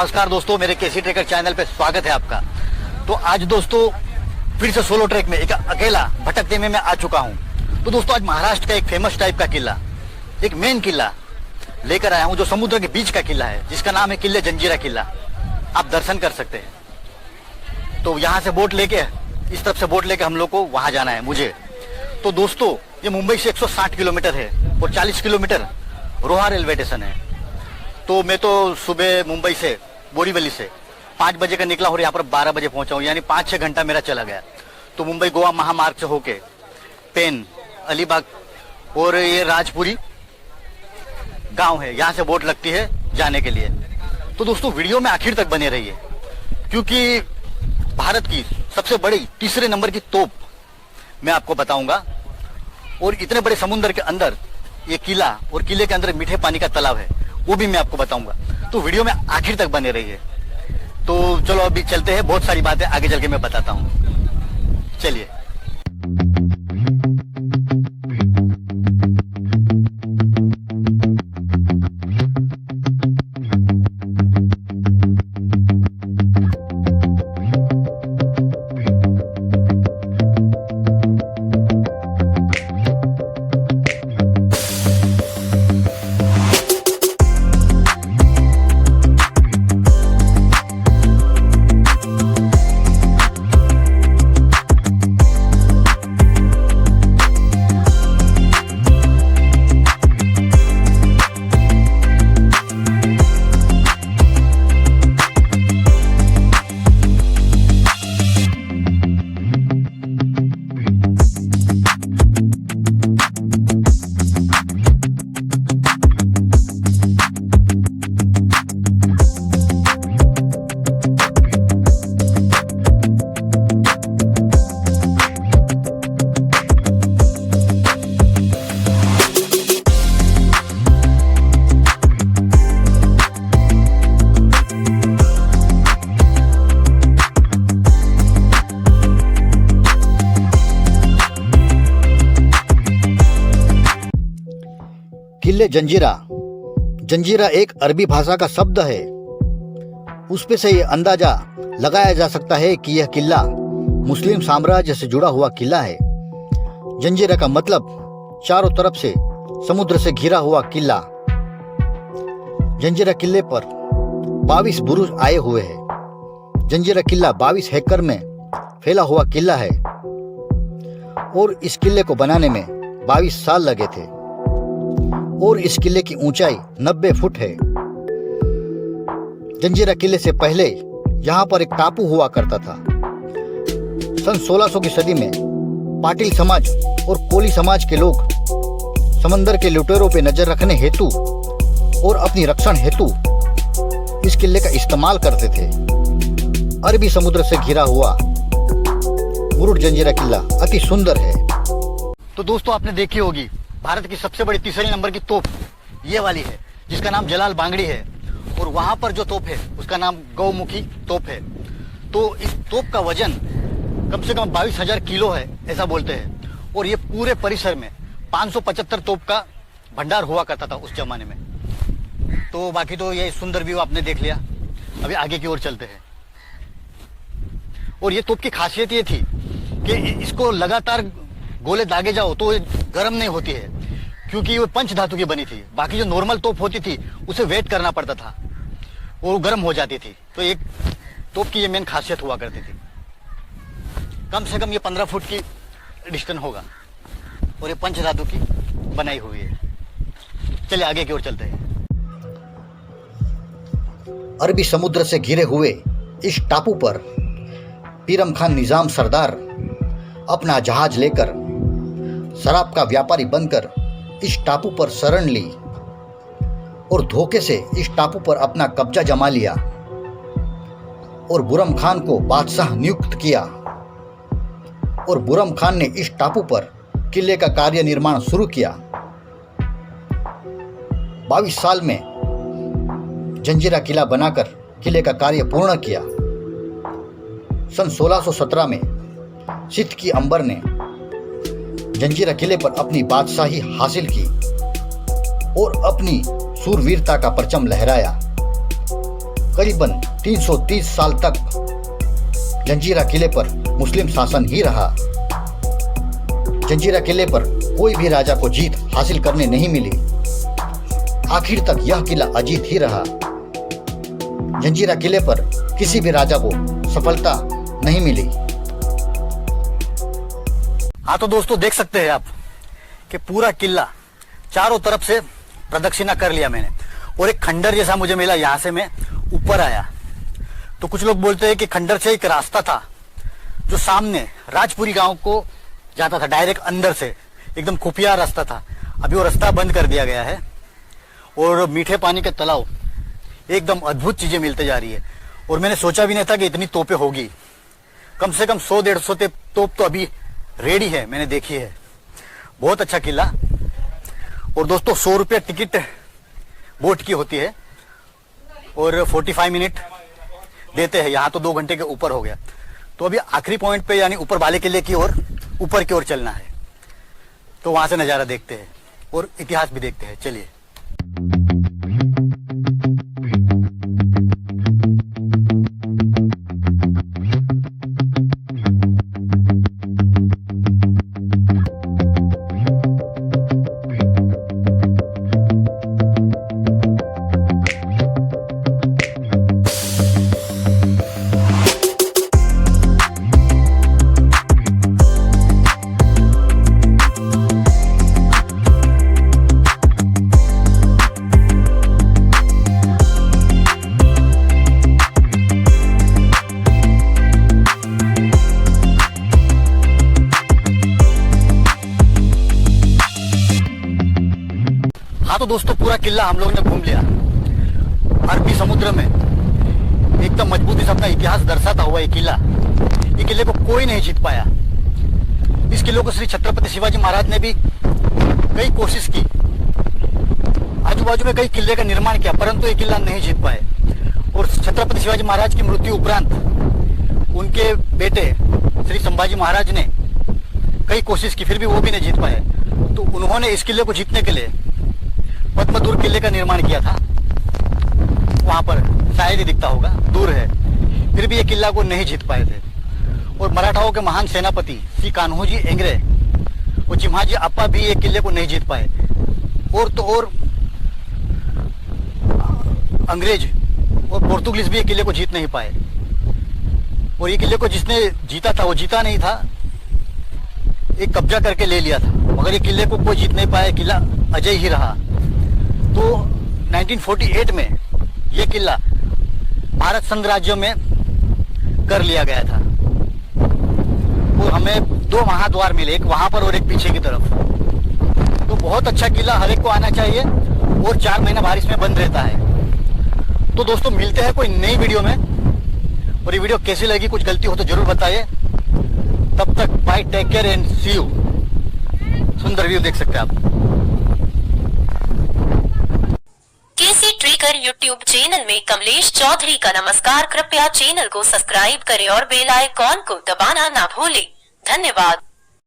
नमस्कार दोस्तों, मेरे केसी ट्रेकर चैनल पे स्वागत है आपका। तो आज दोस्तों फिर से सोलो ट्रैक में एक अकेला भटकते में मैं आ चुका हूँ। तो दोस्तों आज महाराष्ट्र का एक फेमस टाइप का किला, एक मेन किला लेकर आया हूँ जो समुद्र के बीच का किला है, जिसका नाम है किले जंजीरा किला। आप दर्शन कर सकते हैं। तो यहाँ से बोट लेके, इस तरफ से बोट लेके हम लोग को वहां जाना है मुझे। तो दोस्तों ये मुंबई से 160 किलोमीटर है और 40 किलोमीटर रोहा रेलवे स्टेशन है। तो मैं तो सुबह मुंबई से बोरीवली से 5 बजे का निकला और यहाँ पर 12 बजे पहुंचा हूँ, यानी 5-6 घंटा मेरा चला गया। तो मुंबई गोवा महामार्ग से होके पेन, अलीबाग और ये राजपुरी गांव है, यहाँ से बोट लगती है जाने के लिए। तो दोस्तों वीडियो में आखिर तक बने रहिए, क्योंकि भारत की सबसे बड़ी तीसरे नंबर की तोप मैं आपको बताऊंगा। और इतने बड़े समुद्र के अंदर ये किला और किले के अंदर मीठे पानी का तालाब है, वो भी मैं आपको बताऊंगा। तो वीडियो में आखिर तक बने रहिए। तो चलो अभी चलते हैं, बहुत सारी बातें आगे चल के मैं बताता हूँ। चलिए। किले जंजीरा, जंजीरा एक अरबी भाषा का शब्द है। उसपे से ये अंदाजा लगाया जा सकता है कि यह किला मुस्लिम साम्राज्य से जुड़ा हुआ किला है। जंजीरा का मतलब चारों तरफ से समुद्र से घिरा हुआ किला। जंजीरा किले पर 22 बुरुज आए हुए हैं। जंजीरा किला 22 एकड़ में फैला हुआ किला है और इस किले को बनाने में 22 साल लगे थे और इस किले की ऊंचाई 90 फुट है। जंजीरा किले से पहले यहाँ पर एक टापू हुआ करता था। सन 1600 की सदी में पाटिल समाज और कोली समाज के लोग समंदर के लुटेरों पर नजर रखने हेतु और अपनी रक्षण हेतु इस किले का इस्तेमाल करते थे। अरबी समुद्र से घिरा हुआ मुरुड जंजीरा किला अति सुंदर है। तो दोस्तों आपने देखी होगी भारत की सबसे बड़ी तीसरे नंबर की तोप ये वाली है, जिसका नाम जलाल बांगड़ी है। और वहां पर जो तोप है उसका नाम गौमुखी तोप है। तो इस तोप का वजन कम से कम 22,000 किलो है, ऐसा बोलते हैं। और ये पूरे परिसर में 575 तोप का भंडार हुआ करता था उस जमाने में। तो बाकी तो ये सुंदर व्यू आपने देख लिया। अभी आगे की ओर चलते हैं। और ये तोप की खासियत ये थी कि इसको लगातार गोले दागे जाओ तो गर्म नहीं होती है, क्योंकि वो पंच धातु की बनी थी। बाकी जो नॉर्मल तोप होती थी उसे वेट करना पड़ता था, वो गर्म हो जाती थी। तो एक तोप की ये मेन खासियत हुआ करती थी। कम से कम ये 15 फुट की डिस्टेंस होगा और ये पंच धातु की बनाई हुई है। चलिए आगे की ओर चलते हैं। अरबी समुद्र से घिरे हुए इस टापू पर पीरम खान निजाम सरदार अपना जहाज लेकर शराब का व्यापारी बनकर इस टापू पर शरण ली और धोखे से इस टापू पर अपना कब्जा जमा लिया और बुरम खान को बादशाह नियुक्त किया। और बुरम खान ने इस टापू पर किले का कार्य निर्माण शुरू किया। 22 साल में जंजीरा किला बनाकर किले का कार्य पूर्ण किया। सन 1617 में सिद्दकी अंबर ने जंजीरा किले पर अपनी बादशाही हासिल की और अपनी सूरवीरता का परचम लहराया। करीबन 330 साल तक जंजीरा किले पर मुस्लिम शासन ही रहा। जंजीरा किले पर कोई भी राजा को जीत हासिल करने नहीं मिली। आखिर तक यह किला अजीत ही रहा। जंजीरा किले पर किसी भी राजा को सफलता नहीं मिली। हाँ तो दोस्तों देख सकते हैं आप कि पूरा किला चारों तरफ से प्रदक्षिणा कर लिया मैंने, और एक खंडर जैसा मुझे मिला, यहां से मैं ऊपर आया। तो कुछ लोग बोलते हैं कि खंडर से एक रास्ता था जो सामने राजपुरी गांव को जाता था, डायरेक्ट अंदर से, एकदम खुफिया रास्ता था। अभी वो रास्ता बंद कर दिया गया है और मीठे पानी के तालाब, एकदम अद्भुत चीजें मिलते जा रही है। और मैंने सोचा भी नहीं था कि इतनी तोपें होगी। कम से कम 100-150 तोप तो अभी रेडी है, मैंने देखी है। बहुत अच्छा किला। और दोस्तों 100 रुपये टिकट बोट की होती है और 45 मिनट देते हैं। यहाँ तो 2 घंटे के ऊपर हो गया। तो अभी आखिरी पॉइंट पे यानी ऊपर बाले किले की ओर, ऊपर की ओर चलना है। तो वहां से नजारा देखते हैं और इतिहास भी देखते हैं। चलिए। हाँ तो दोस्तों पूरा किला हम लोगों ने घूम लिया। अरबी समुद्र में एकदम मजबूती से अपना इतिहास दर्शाता हुआ ये किला, ये किले को कोई नहीं जीत पाया। इस किले को श्री छत्रपति शिवाजी महाराज ने भी कई कोशिश की, आजू बाजू में कई किले का निर्माण किया, परंतु ये किला नहीं जीत पाए। और छत्रपति शिवाजी महाराज की मृत्यु उपरांत उनके बेटे श्री संभाजी महाराज ने कई कोशिश की, फिर भी वो भी नहीं जीत पाए। तो उन्होंने इस किले को जीतने के लिए पद्मदुर्ग किले का निर्माण किया था। वहां पर शायद ही दिखता होगा, दूर है, फिर भी ये किला को नहीं जीत पाए थे। और मराठाओं के महान सेनापति श्री कान्होजी एंग्रे और चिम्हाजी अप्पा भी ये किले को नहीं जीत पाए। और तो और अंग्रेज और पोर्तुगीज भी ये किले को जीत नहीं पाए। और ये किले को जिसने जीता था वो जीता नहीं था, एक कब्जा करके ले लिया था, मगर ये किले को कोई जीत नहीं पाया। किला अजय ही रहा। तो 1948 में ये किला भारत संघ राज्यों में कर लिया गया था। और हमें 2 महाद्वार मिले, एक वहां पर और एक पीछे की तरफ। तो बहुत अच्छा किला, हर एक को आना चाहिए। और 4 महीना बारिश में बंद रहता है। तो दोस्तों मिलते हैं कोई नई वीडियो में। और ये वीडियो कैसी लगी, कुछ गलती हो तो जरूर बताइए। तब तक bye, take care and see you. सुंदर व्यू देख सकते हैं आप। केसी ट्रेकर यूट्यूब चैनल में कमलेश चौधरी का नमस्कार। कृपया चैनल को सब्सक्राइब करें और बेल आइकॉन को दबाना ना भूलें। धन्यवाद।